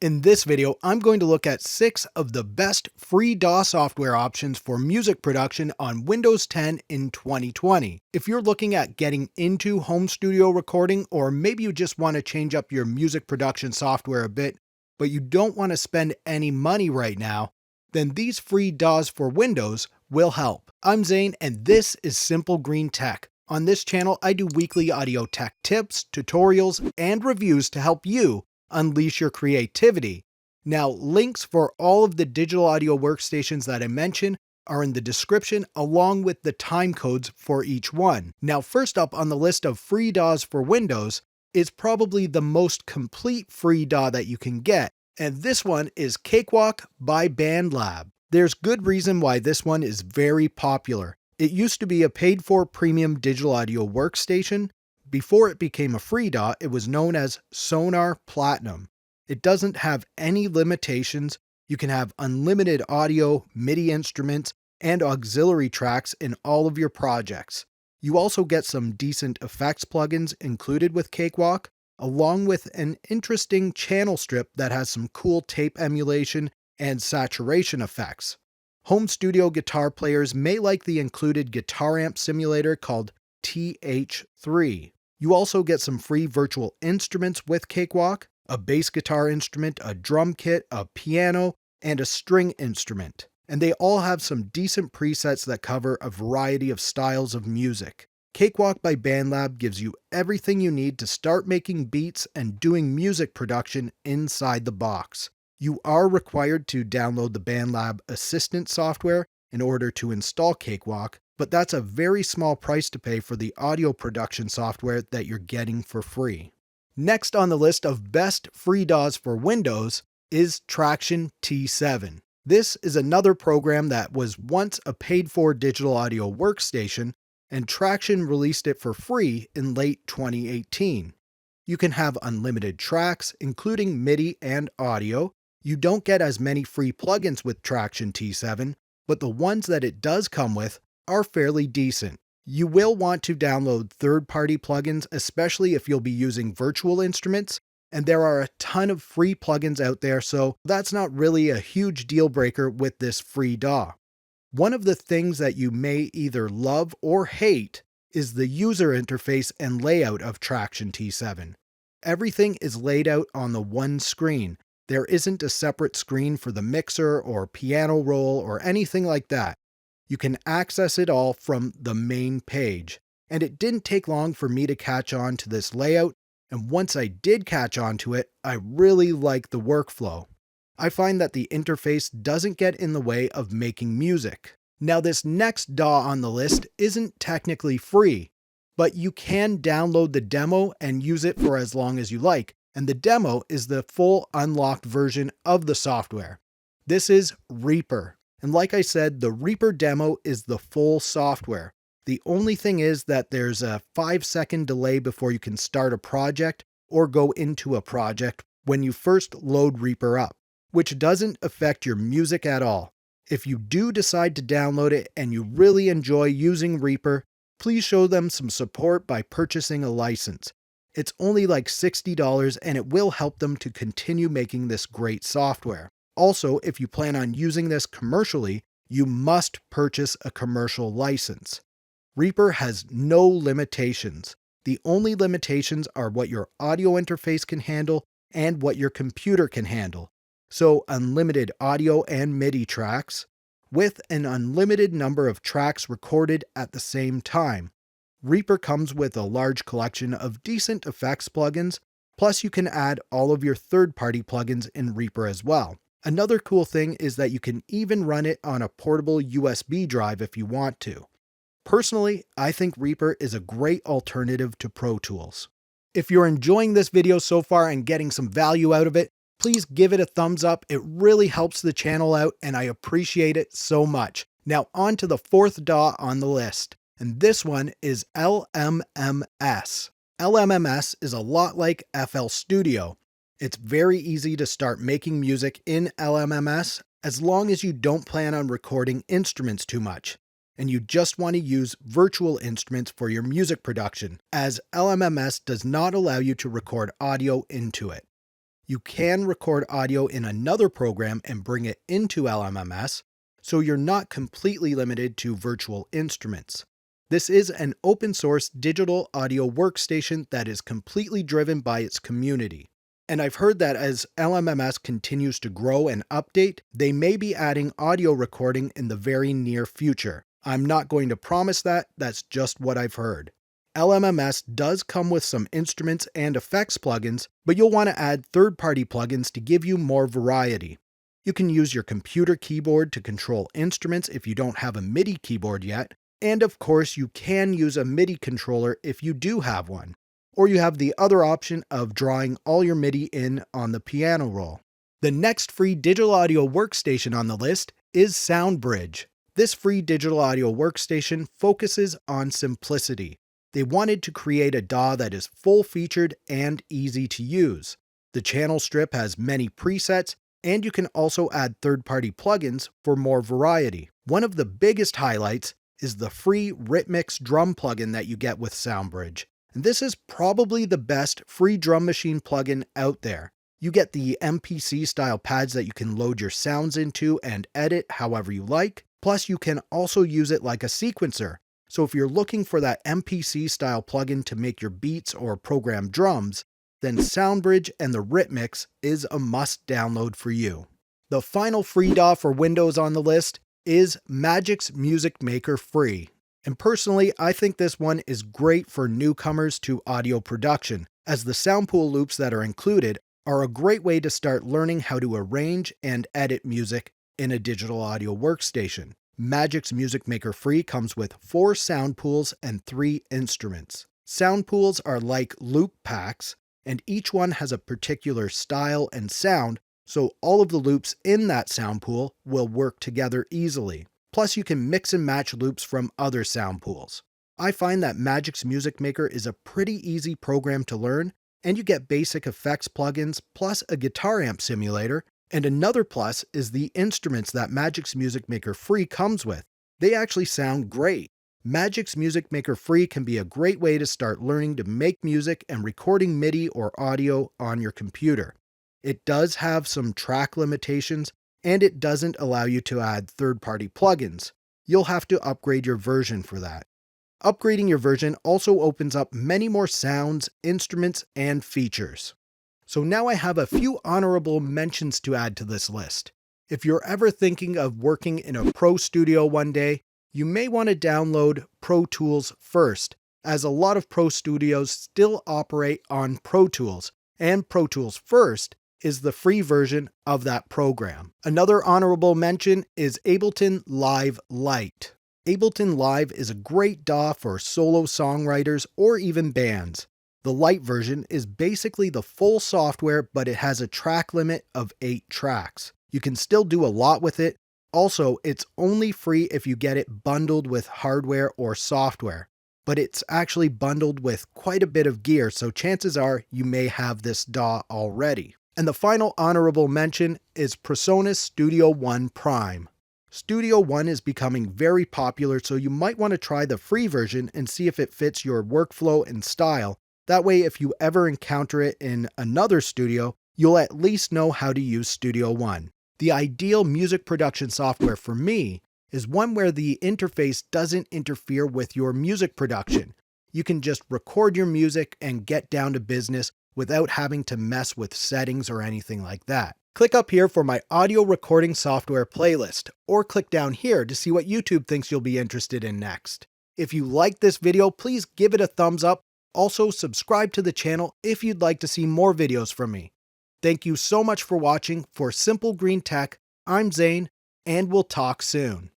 In this video, I'm going to look at 6 of the best free DAW software options for music production on Windows 10 in 2020. If you're looking at getting into home studio recording, or maybe you just want to change up your music production software a bit, but you don't want to spend any money right now, then these free DAWs for Windows will help. I'm Zane, and this is Simple Green Tech. On this channel, I do weekly audio tech tips, tutorials, and reviews to help you unleash your creativity. Now, links for all of the digital audio workstations that I mentioned are in the description, along with the time codes for each one. Now, first up on the list of free DAWs for Windows is probably the most complete free DAW that you can get, and this one is Cakewalk by Bandlab. There's good reason why this one is very popular. It used to be a paid-for premium digital audio workstation. Before it became a free DAW, it was known as Sonar Platinum. It doesn't have any limitations. You can have unlimited audio, MIDI instruments, and auxiliary tracks in all of your projects. You also get some decent effects plugins included with Cakewalk, along with an interesting channel strip that has some cool tape emulation and saturation effects. Home studio guitar players may like the included guitar amp simulator called TH3. You also get some free virtual instruments with Cakewalk, a bass guitar instrument, a drum kit, a piano, and a string instrument. And they all have some decent presets that cover a variety of styles of music. Cakewalk by Bandlab gives you everything you need to start making beats and doing music production inside the box. You are required to download the Bandlab Assistant software in order to install Cakewalk, but that's a very small price to pay for the audio production software that you're getting for free. Next on the list of best free DAWs for Windows is Tracktion T7. This is another program that was once a paid-for digital audio workstation, and Tracktion released it for free in late 2018. You can have unlimited tracks, including MIDI and audio. You don't get as many free plugins with Tracktion T7, but the ones that it does come with are fairly decent. You will want to download third-party plugins, especially if you'll be using virtual instruments, and there are a ton of free plugins out there, so that's not really a huge deal breaker with this free DAW. One of the things that you may either love or hate is the user interface and layout of Tracktion T7. Everything is laid out on the one screen. There isn't a separate screen for the mixer or piano roll or anything like that. You can access it all from the main page. And it didn't take long for me to catch on to this layout, and once I did catch on to it, I really like the workflow. I find that the interface doesn't get in the way of making music. Now, this next DAW on the list isn't technically free, but you can download the demo and use it for as long as you like, and the demo is the full unlocked version of the software. This is Reaper. And like I said, the Reaper demo is the full software. The only thing is that there's a 5-second delay before you can start a project or go into a project when you first load Reaper up, which doesn't affect your music at all. If you do decide to download it and you really enjoy using Reaper, please show them some support by purchasing a license. It's only like $60 and it will help them to continue making this great software. Also, if you plan on using this commercially, you must purchase a commercial license. Reaper has no limitations. The only limitations are what your audio interface can handle and what your computer can handle. So unlimited audio and MIDI tracks, with an unlimited number of tracks recorded at the same time. Reaper comes with a large collection of decent effects plugins, plus you can add all of your third-party plugins in Reaper as well. Another cool thing is that you can even run it on a portable USB drive if you want to. Personally, I think Reaper is a great alternative to Pro Tools. If you're enjoying this video so far and getting some value out of it, please give it a thumbs up. It really helps the channel out and I appreciate it so much. Now on to the fourth DAW on the list, and this one is LMMS. LMMS is a lot like FL Studio. It's very easy to start making music in LMMS as long as you don't plan on recording instruments too much, and you just want to use virtual instruments for your music production, as LMMS does not allow you to record audio into it. You can record audio in another program and bring it into LMMS, so you're not completely limited to virtual instruments. This is an open source digital audio workstation that is completely driven by its community. And I've heard that as LMMS continues to grow and update, they may be adding audio recording in the very near future. I'm not going to promise that, that's just what I've heard. LMMS does come with some instruments and effects plugins, but you'll want to add third-party plugins to give you more variety. You can use your computer keyboard to control instruments if you don't have a MIDI keyboard yet, and of course you can use a MIDI controller if you do have one. Or you have the other option of drawing all your MIDI in on the piano roll. The next free digital audio workstation on the list is Soundbridge. This free digital audio workstation focuses on simplicity. They wanted to create a DAW that is full-featured and easy to use. The channel strip has many presets, and you can also add third-party plugins for more variety. One of the biggest highlights is the free Rhythmix drum plugin that you get with Soundbridge. And this is probably the best free drum machine plugin out there. You get the MPC style pads that you can load your sounds into and edit however you like. Plus you can also use it like a sequencer. So if you're looking for that MPC style plugin to make your beats or program drums, then Soundbridge and the Rhythmix is a must download for you. The final free DAW for Windows on the list is Magix Music Maker Free. And personally, I think this one is great for newcomers to audio production, as the sound pool loops that are included are a great way to start learning how to arrange and edit music in a digital audio workstation. Magix Music Maker Free comes with 4 sound pools and 3 instruments. Sound pools are like loop packs, and each one has a particular style and sound, so all of the loops in that sound pool will work together easily. Plus you can mix and match loops from other sound pools. I find that Magix Music Maker is a pretty easy program to learn, and you get basic effects plugins plus a guitar amp simulator. And another plus is the instruments that Magix Music Maker Free comes with. They actually sound great. Magix Music Maker Free can be a great way to start learning to make music and recording MIDI or audio on your computer. It does have some track limitations, and it doesn't allow you to add third-party plugins. You'll have to upgrade your version for that. Upgrading your version also opens up many more sounds, instruments, and features. So now I have a few honorable mentions to add to this list. If you're ever thinking of working in a pro studio one day, you may want to download Pro Tools first, as a lot of pro studios still operate on Pro Tools, and Pro Tools First is the free version of that program. Another honorable mention is Ableton Live Lite. Ableton Live is a great DAW for solo songwriters or even bands. The Lite version is basically the full software, but it has a track limit of 8 tracks. You can still do a lot with it. Also, it's only free if you get it bundled with hardware or software, but it's actually bundled with quite a bit of gear, so chances are you may have this DAW already. And the final honorable mention is Presonus Studio One Prime. Studio One is becoming very popular, so you might want to try the free version and see if it fits your workflow and style. That way, if you ever encounter it in another studio, you'll at least know how to use Studio One. The ideal music production software for me is one where the interface doesn't interfere with your music production. You can just record your music and get down to business without having to mess with settings or anything like that. Click up here for my audio recording software playlist, or click down here to see what YouTube thinks you'll be interested in next. If you liked this video, please give it a thumbs up. Also, subscribe to the channel if you'd like to see more videos from me. Thank you so much for watching. For Simple Green Tech, I'm Zane, and we'll talk soon.